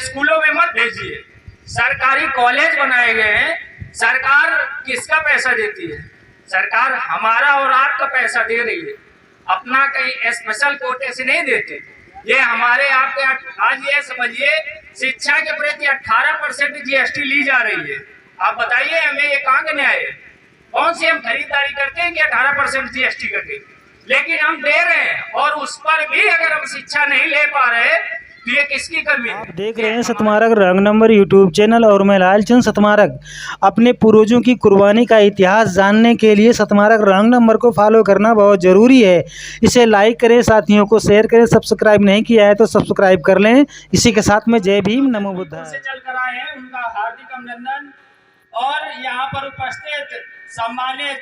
स्कूलों में मत भेजिए। सरकारी कॉलेज बनाए गए हैं, सरकार किसका पैसा देती है? सरकार हमारा और आपका पैसा दे रही है, अपना कहीं स्पेशल कोटे से नहीं देते। ये हमारे आपके आज ये समझिए शिक्षा के प्रति 18% जीएसटी ली जा रही है। आप बताइए हमें ये कहाँ का न्याय है? कौन सी हम खरीदारी करते हैं कि 18% जीएसटी करके, लेकिन हम दे रहे हैं और उस पर भी अगर हम शिक्षा नहीं ले पा रहे तो ये किसकी कमी है? आप देख रहे हैं सतमार्ग रंग नंबर यूट्यूब चैनल और मैं लालचंद सतमार्ग। अपने पूर्वजों की कुर्बानी का इतिहास जानने के लिए सतमार्ग रंग नंबर को फॉलो करना बहुत ज़रूरी है। इसे लाइक करें, साथियों को शेयर करें, सब्सक्राइब नहीं किया है तो सब्सक्राइब कर लें। इसी के साथ में जय भीम, नमो बुद्धाय। से चल कर आए हैं, उनका हार्दिक अभिनंदन। और यहाँ पर उपस्थित सम्मानित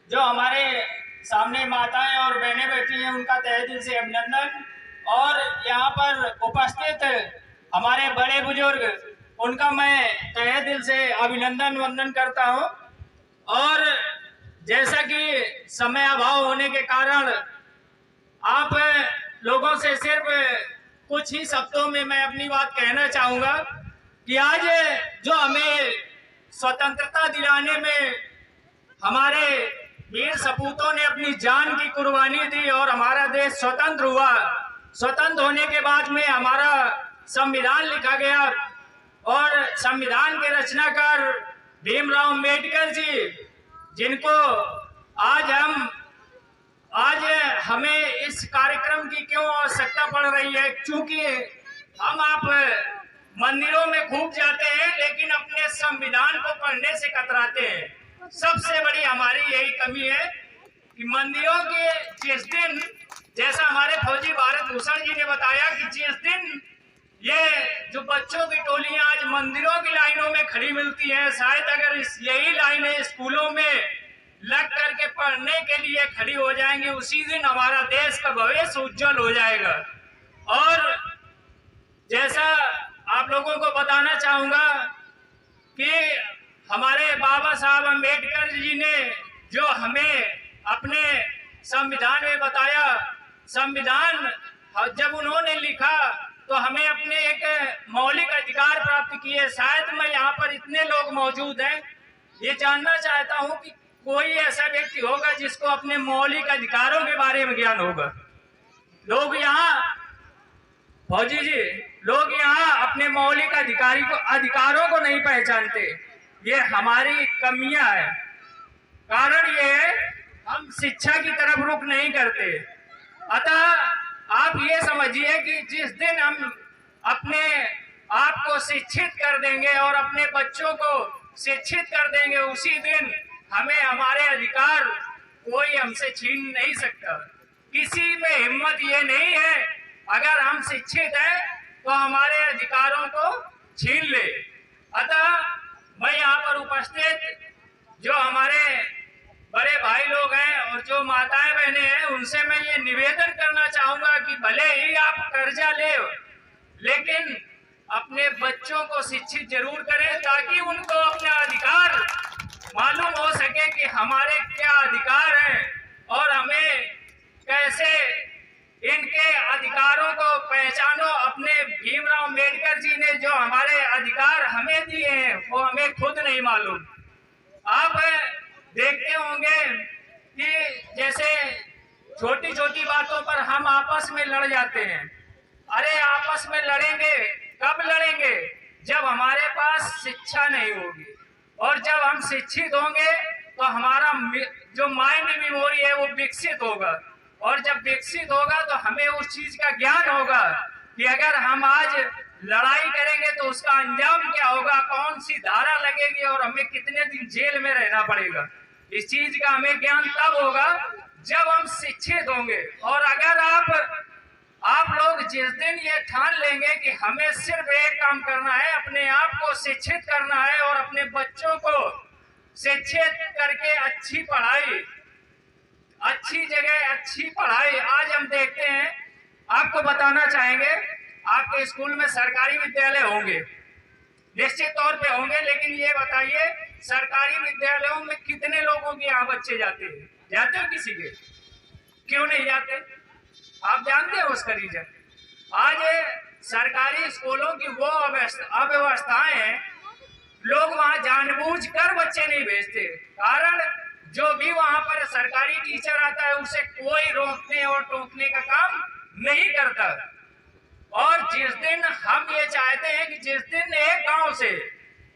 जो हमारे सामने माताएं और बहनें बैठी हैं, उनका तहे दिल से अभिनंदन। और यहाँ पर उपस्थित हमारे बड़े बुजुर्ग, उनका मैं तहे दिल से अभिनंदन वंदन करता हूँ। और जैसा कि समय अभाव होने के कारण आप लोगों से सिर्फ कुछ ही शब्दों में मैं अपनी बात कहना चाहूँगा कि आज जो हमें स्वतंत्रता दिलाने में हमारे वीर सपूतों ने अपनी जान की कुर्बानी दी और हमारा देश स्वतंत्र हुआ। स्वतंत्र होने के बाद में हमारा संविधान लिखा गया और संविधान के रचनाकार भीमराव अम्बेडकर जी, जिनको आज हमें इस कार्यक्रम की क्यों आवश्यकता पड़ रही है? क्योंकि हम आप मंदिरों में खूब जाते हैं लेकिन अपने संविधान को पढ़ने से कतराते हैं। सबसे बड़ी हमारी यही कमी है कि मंदिरों के जिस दिन, जैसा हमारे फौजी भारत भूषण जी ने बताया कि जिस दिन ये जो बच्चों की टोलियां आज मंदिरों की लाइनों में खड़ी मिलती हैं, शायद अगर यही लाइनें स्कूलों में लग करके पढ़ने के लिए खड़ी हो जाएंगे, उसी दिन हमारा देश का भविष्य उज्जवल हो जाएगा। और जैसा आप लोगों को बताना चाहूंगा कि हमारे बाबा साहब अम्बेडकर जी ने जो हमें अपने संविधान में बताया, संविधान जब उन्होंने लिखा तो हमें अपने एक मौलिक अधिकार प्राप्त किए। शायद मैं यहाँ पर इतने लोग मौजूद हैं, ये जानना चाहता हूँ कि कोई ऐसा व्यक्ति होगा जिसको अपने मौलिक अधिकारों के बारे में ज्ञान होगा? लोग यहाँ, फौजी जी, लोग यहाँ अपने मौलिक अधिकारों को नहीं पहचानते। ये हमारी कमियां है। कारण ये है हम शिक्षा की तरफ रुख नहीं करते। अतः आप ये समझिए कि जिस दिन हम अपने आप को शिक्षित कर देंगे और अपने बच्चों को शिक्षित कर देंगे, उसी दिन हमें हमारे अधिकार कोई हमसे छीन नहीं सकता। किसी में हिम्मत ये नहीं है अगर हम शिक्षित हैं तो हमारे अधिकारों को छीन ले। अतः मैं यहाँ पर उपस्थित जो हमारे बड़े भाई लोग हैं और जो माताएं बहनें हैं, उनसे मैं ये निवेदन करना चाहूंगा कि भले ही आप कर्जा ले, लेकिन अपने बच्चों को शिक्षित जरूर करें ताकि उनको अपना अधिकार मालूम हो सके कि हमारे क्या अधिकार हैं और हमें कैसे इनके अधिकारों को पहचानो। अपने भीमराव अम्बेडकर जी ने जो हमारे अधिकार हमें दिए हैं वो हमें खुद नहीं मालूम। आप देखते होंगे कि जैसे छोटी छोटी बातों पर हम आपस में लड़ जाते हैं। अरे आपस में लड़ेंगे, कब लड़ेंगे? जब हमारे पास शिक्षा नहीं होगी। और जब हम शिक्षित होंगे तो हमारा जो माइंड मेमोरी है वो विकसित होगा। और जब विकसित होगा तो हमें उस चीज का ज्ञान होगा कि अगर हम आज लड़ाई करेंगे तो उसका अंजाम क्या होगा, कौन सी धारा लगेगी और हमें कितने दिन जेल में रहना पड़ेगा। इस चीज का हमें ज्ञान तब होगा जब हम शिक्षित होंगे। और अगर आप लोग जिस दिन ये ठान लेंगे कि हमें सिर्फ एक काम करना है, अपने आप को शिक्षित करना है और अपने बच्चों को शिक्षित करके अच्छी पढ़ाई, अच्छी जगह अच्छी पढ़ाई। आज हम देखते हैं, आपको बताना चाहेंगे, आपके स्कूल में सरकारी विद्यालय होंगे, निश्चित तौर पे होंगे, लेकिन ये बताइए सरकारी विद्यालयों में कितने लोगों के यहाँ बच्चे जाते हैं? जाते हो किसी के? क्यों नहीं जाते? आप जानते हो उसका रीजन? आज सरकारी स्कूलों की वो अव्यवस्थाएं हैं, लोग वहां जानबूझकर बच्चे नहीं भेजते। कारण जो भी वहां पर सरकारी टीचर आता है उसे कोई रोकने और टोकने का काम नहीं करता। और जिस दिन हम ये चाहते हैं कि जिस दिन एक गांव से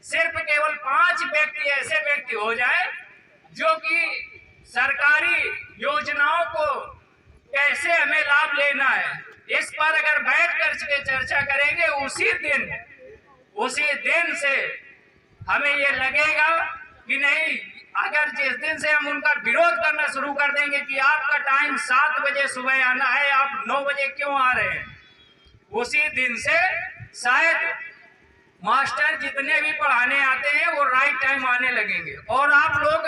सिर्फ केवल 5 व्यक्ति ऐसे व्यक्ति हो जाए जो कि सरकारी योजनाओं को कैसे हमें लाभ लेना है, इस पर अगर बैठ कर चर्चा करेंगे, उसी दिन से हमें ये लगेगा कि नहीं, अगर जिस दिन से हम उनका विरोध करना शुरू कर देंगे कि आपका टाइम 7 बजे सुबह आना है, आप 9 बजे क्यों आ रहे हैं, उसी दिन से शायद मास्टर जितने भी पढ़ाने आते हैं वो राइट टाइम आने लगेंगे। और आप लोग,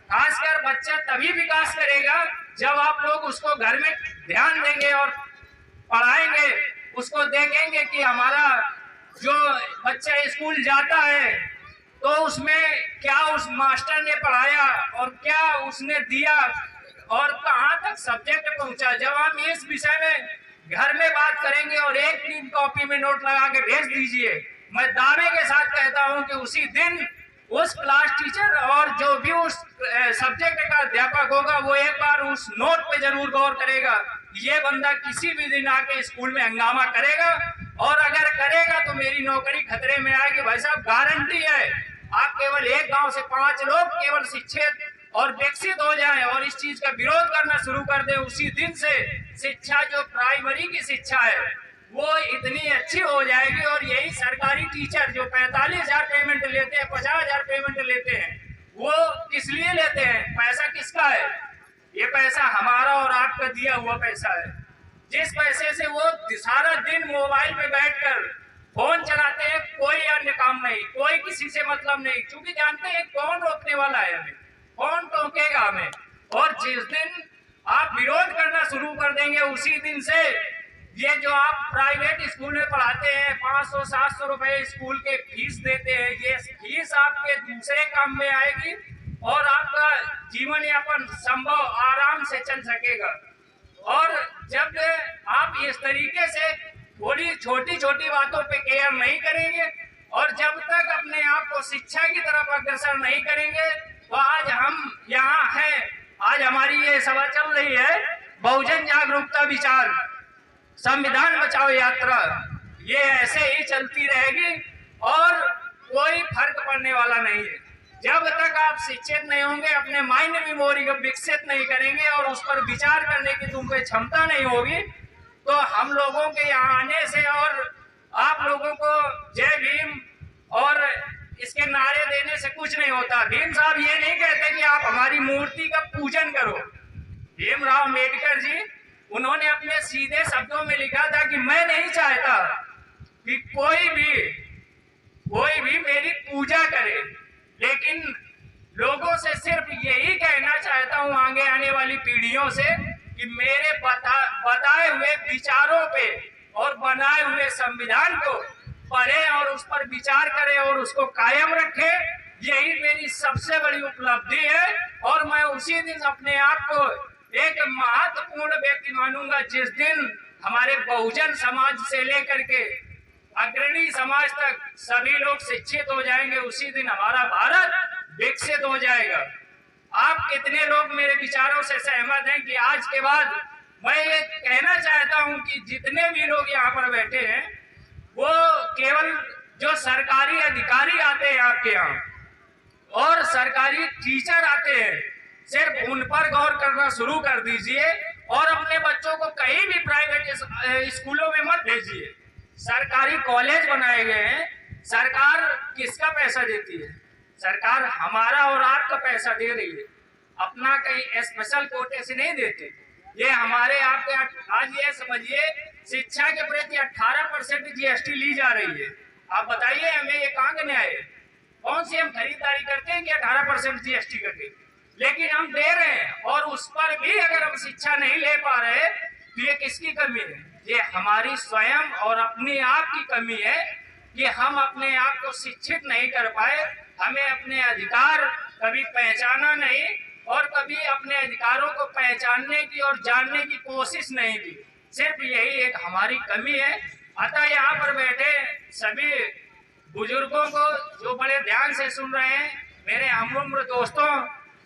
खासकर बच्चा तभी विकास करेगा जब आप लोग उसको घर में ध्यान देंगे और पढ़ाएंगे, उसको देखेंगे कि हमारा जो बच्चा स्कूल जाता है तो उसमें क्या उस मास्टर ने पढ़ाया और क्या उसने दिया और कहाँ तक सब्जेक्ट पहुंचा। जब हम इस विषय में घर में बात करेंगे और एक दिन कॉपी में नोट लगा के भेज दीजिए, मैं दावे के साथ कहता हूं कि उसी दिन उस क्लास टीचर और जो भी उस सब्जेक्ट का अध्यापक होगा वो एक बार उस नोट पे जरूर गौर करेगा। ये बंदा किसी भी दिन आके स्कूल में हंगामा करेगा और अगर करेगा तो मेरी नौकरी खतरे में आएगी। भाई साहब, गारंटी है, आप केवल एक गांव से 5 लोग केवल शिक्षित और विकसित हो जाएं और इस चीज का विरोध करना शुरू कर दें, उसी दिन से शिक्षा, जो प्राइमरी की शिक्षा है, वो इतनी अच्छी हो जाएगी। और यही सरकारी टीचर जो 45,000 पेमेंट लेते हैं, 50,000 पेमेंट लेते हैं, वो किस लिए लेते हैं? पैसा किसका है? ये पैसा हमारा और आपका दिया हुआ पैसा है, जिस पैसे से वो सारा दिन मोबाइल पे बैठकर फोन चलाते हैं, कोई अन्य काम नहीं, कोई किसी से मतलब नहीं, क्योंकि जानते हैं कौन रोकने वाला है हमें, कौन टोकेगा हमें। और जिस दिन आप विरोध करना शुरू कर देंगे, उसी दिन से ये जो आप प्राइवेट स्कूल में पढ़ाते हैं, 500-700 रुपए स्कूल के फीस देते हैं, ये फीस आपके दूसरे काम में आएगी और आपका जीवन यापन संभव आराम से चल सकेगा। और जब आप इस तरीके से थोड़ी छोटी छोटी बातों पे केयर नहीं करेंगे और जब तक अपने आप को शिक्षा की तरफ अग्रसर नहीं करेंगे, तो आज हम यहाँ हैं, आज हमारी ये सभा चल रही है, बहुजन जागरूकता विचार संविधान बचाओ यात्रा, ये ऐसे ही चलती रहेगी और कोई फर्क पड़ने वाला नहीं है। जब तक आप शिक्षित नहीं होंगे, अपने माइंड मेमोरी को विकसित नहीं करेंगे और उस पर विचार करने की तुम पे क्षमता नहीं होगी, तो हम लोगों के यहाँ आने से और आप लोगों को जय भीम और इसके नारे देने से कुछ नहीं होता। भीम साहब ये नहीं कहते कि आप हमारी मूर्ति का पूजन करो। भीमराव अम्बेडकर जी, उन्होंने अपने सीधे शब्दों में लिखा था कि मैं नहीं चाहता कि कोई भी मेरी पूजा करे, लेकिन लोगों से सिर्फ यही कहना चाहता हूं, आगे आने वाली पीढ़ियों से, कि मेरे बताए हुए विचारों पे और बनाए हुए संविधान को पढ़े और उस पर विचार करें और उसको कायम रखें। यही मेरी सबसे बड़ी उपलब्धि है और मैं उसी दिन अपने आप को एक महत्वपूर्ण व्यक्ति मानूंगा जिस दिन हमारे बहुजन समाज से लेकर के अग्रणी समाज तक सभी लोग शिक्षित हो जाएंगे, उसी दिन हमारा भारत विकसित हो जाएगा। आप कितने लोग मेरे विचारों से सहमत हैं कि आज के बाद मैं ये कहना चाहता हूं कि जितने भी लोग यहाँ पर बैठे हैं, वो केवल जो सरकारी अधिकारी आते हैं आपके यहाँ और सरकारी टीचर आते हैं, सिर्फ उन पर गौर करना शुरू कर दीजिए और अपने बच्चों को कहीं भी प्राइवेट स्कूलों में मत भेजिए। सरकारी कॉलेज बनाए गए हैं, सरकार किसका पैसा देती है? सरकार हमारा और आपका पैसा दे रही है, अपना कहीं स्पेशल कोटे से नहीं देते। ये हमारे आपके, आज ये समझिए शिक्षा के प्रति 18% GST ली जा रही है। आप बताइए हमें ये कहाँ का न्याय है? कौन सी हम खरीदारी करते हैं कि 18% GST करके, लेकिन हम दे रहे हैं और उस पर भी अगर हम शिक्षा नहीं ले पा रहे तो ये किसकी कमी है? ये हमारी स्वयं और अपने आप की कमी है कि हम अपने आप को शिक्षित नहीं कर पाए। हमें अपने अधिकार कभी पहचाना नहीं और कभी अपने अधिकारों को पहचानने की और जानने की कोशिश नहीं की। सिर्फ यही एक हमारी कमी है अतः यहाँ पर बैठे सभी बुजुर्गों को जो बड़े ध्यान से सुन रहे हैं, मेरे हम उम्र दोस्तों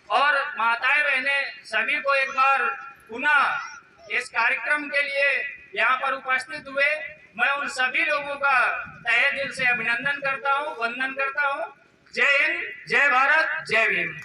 और माताएं बहनें, सभी को एक बार पुनः इस कार्यक्रम के लिए यहाँ पर उपस्थित हुए मैं उन सभी लोगों का तहे दिल से अभिनंदन करता हूँ, वंदन करता हूँ। जय हिंद, जय भारत, जय भीम।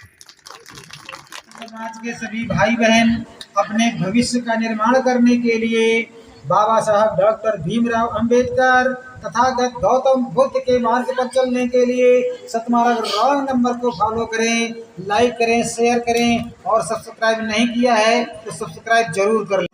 समाज के सभी भाई बहन अपने भविष्य का निर्माण करने के लिए बाबा साहब डॉक्टर भीमराव अंबेडकर तथागत गौतम बुद्ध के मार्ग पर चलने के लिए सतमार्ग रॉन्ग नंबर को फॉलो करें, लाइक करें, शेयर करें और सब्सक्राइब नहीं किया है तो सब्सक्राइब जरूर कर लें।